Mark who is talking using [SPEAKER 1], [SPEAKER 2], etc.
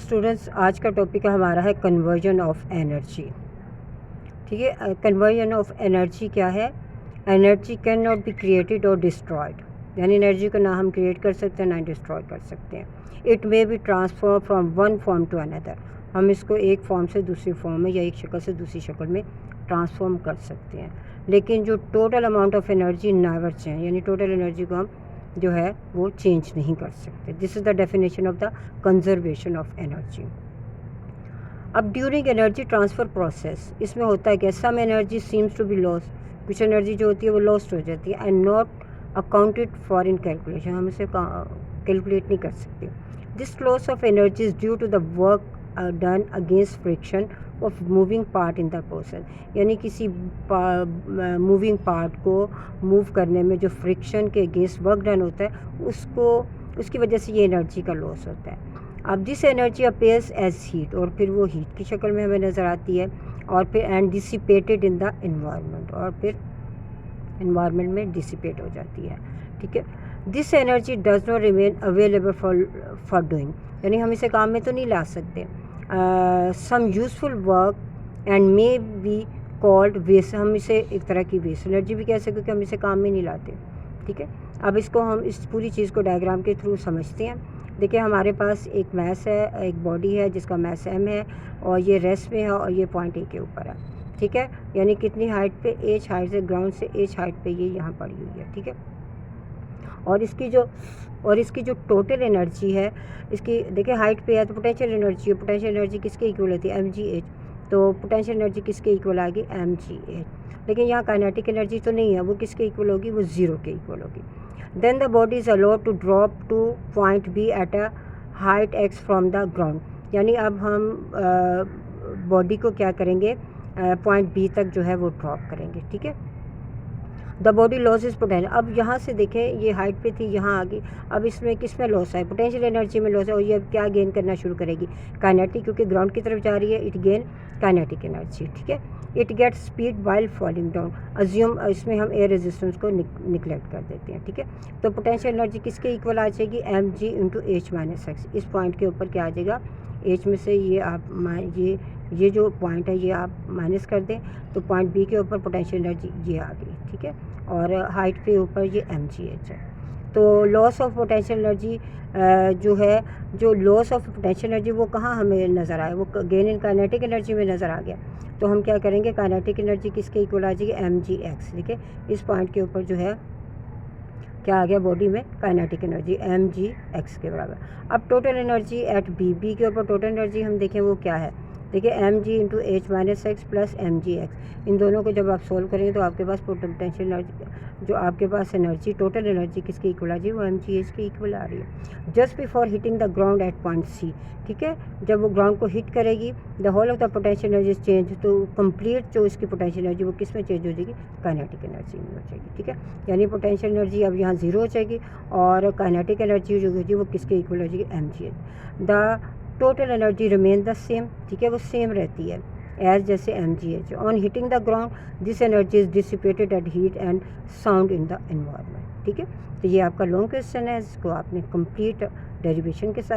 [SPEAKER 1] Students, आज का topic हमारा है कन्वर्जन ऑफ एनर्जी। ठीक है, कन्वर्जन ऑफ एनर्जी क्या है? Energy can not be created और डिस्ट्रॉयड, यानी एनर्जी को ना हम क्रिएट कर सकते हैं ना डिस्ट्रॉय कर सकते हैं। It may be transform from one form to another, हम इसको एक फॉर्म से दूसरी फॉर्म में या एक शक्ल से दूसरी शक्ल में ट्रांसफॉर्म कर सकते हैं। लेकिन जो total amount of energy never change, यानी टोटल एनर्जी को हम जो है वो चेंज नहीं कर सकते। This is the definition of the conservation of energy. अब ड्यूरिंग एनर्जी ट्रांसफ़र प्रोसेस इसमें होता है कि some energy seems to be lost, कुछ एनर्जी जो होती है वो लॉस्ट हो जाती है, and not accounted for in calculation, हम इसे कैलकुलेट नहीं कर सकते। This loss of energy is due to the work done against friction of moving part in the process, यानी किसी मूविंग पार्ट को मूव करने में जो फ्रिक्शन के अगेंस्ट वर्क डन होता है उसकी वजह से ये एनर्जी का लॉस होता है। अब this energy appears as heat, और फिर वो हीट की शक्ल में हमें नज़र आती है, और फिर and dissipated in the environment, और फिर एनवायरनमेंट में डिसिपेट हो जाती है। ठीक है, this energy does not remain available for doing, यानी हम इसे काम में तो नहीं ला सकते। Some useful work and may be called waste, हम इसे एक तरह की वेस्ट एनर्जी भी कह सकते क्योंकि हम इसे काम में नहीं लाते। ठीक है, अब इसको हम इस पूरी चीज़ को डायग्राम के थ्रू समझते हैं। देखिए, हमारे पास एक मैस है, एक बॉडी है जिसका मैस m है, और ये रेस्ट में है, और ये पॉइंट A के ऊपर है। ठीक है, यानी कितनी हाइट पे? h हाइट से, ग्राउंड से h हाइट पे ये यहाँ पड़ी हुई है। ठीक है, और इसकी जो टोटल एनर्जी है, इसकी देखिए हाइट पे है तो पोटेंशियल एनर्जी है, पोटेंशियल एनर्जी किसके इक्वल होती है? mgh, तो पोटेंशियल एनर्जी किसके इक्वल आ गई? mgh। लेकिन यहाँ काइनेटिक एनर्जी तो नहीं है, वो किसके इक्वल होगी? वो ज़ीरो के इक्वल होगी। Then the body is allowed to drop to point B at a height x from the ground, यानी अब हम बॉडी को क्या करेंगे? पॉइंट B तक जो है वो ड्रॉप करेंगे। ठीक है, द बॉडी लॉसेस पोटेंशियल, अब यहाँ से देखें ये हाइट पे थी, यहाँ आ गई, अब इसमें किस में लॉस है? पोटेंशियल एनर्जी में लॉस है, और ये अब क्या गेन करना शुरू करेगी? काइनेटिक, क्योंकि ग्राउंड की तरफ जा रही है, इट गेन काइनेटिक एनर्जी। ठीक है, it get speed while falling down, assume इसमें हम एयर रेजिस्टेंस को निगलेक्ट कर देते हैं। ठीक है, तो पोटेंशियल एनर्जी किसके इक्वल आ जाएगी? mg into H minus x. इस पॉइंट के ऊपर क्या आ जाएगा? एच में से ये आप ये जो पॉइंट है ये आप माइनस कर दें, तो पॉइंट बी के ऊपर पोटेंशियल एनर्जी ये आ गई। ठीक है, और हाइट के ऊपर ये mgh है। तो लॉस ऑफ पोटेंशियल एनर्जी जो लॉस ऑफ पोटेंशियल एनर्जी वो कहाँ हमें नज़र आया? वो गेन इन काइनेटिक एनर्जी में नज़र आ गया। तो हम क्या करेंगे? काइनेटिक एनर्जी किसके इक्वल आ जाएगी? mgx। देखिए, इस पॉइंट के ऊपर जो है क्या आ गया? बॉडी में काइनेटिक एनर्जी mgx के बराबर। अब टोटल एनर्जी एट बी के ऊपर टोटल एनर्जी हम देखें वो क्या है? देखिए, mg into H minus x plus mgx, इन दोनों को जब आप सोल्व करेंगे तो आपके पास पोटेंशियल एनर्जी, जो आपके पास एनर्जी टोटल एनर्जी किसकी इक्वल आ रही है? वो mgh की इक्वल आ रही है। Just before hitting the ground at point C, ठीक है, जब वो ग्राउंड को हिट करेगी, the whole of the potential energy change, तो कंप्लीट जो इसकी पोटेंशियल एनर्जी वो किस में चेंज हो जाएगी? काइनेटिक एनर्जी में हो जाएगी। ठीक है, यानी पोटेंशियल एनर्जी अब यहाँ ज़ीरो हो जाएगी, और काइनेटिक एनर्जी जो होगी वो किसके इक्वल हो जाएगी? mgh। The total energy remain the same, ठीक है, वो सेम रहती है एज जैसे mgh। On hitting the ground this energy is dissipated at heat and sound in the environment. ठीक है, तो ये आपका लॉन्ग क्वेश्चन है, इसको आपने कंप्लीट डेरिवेशन के साथ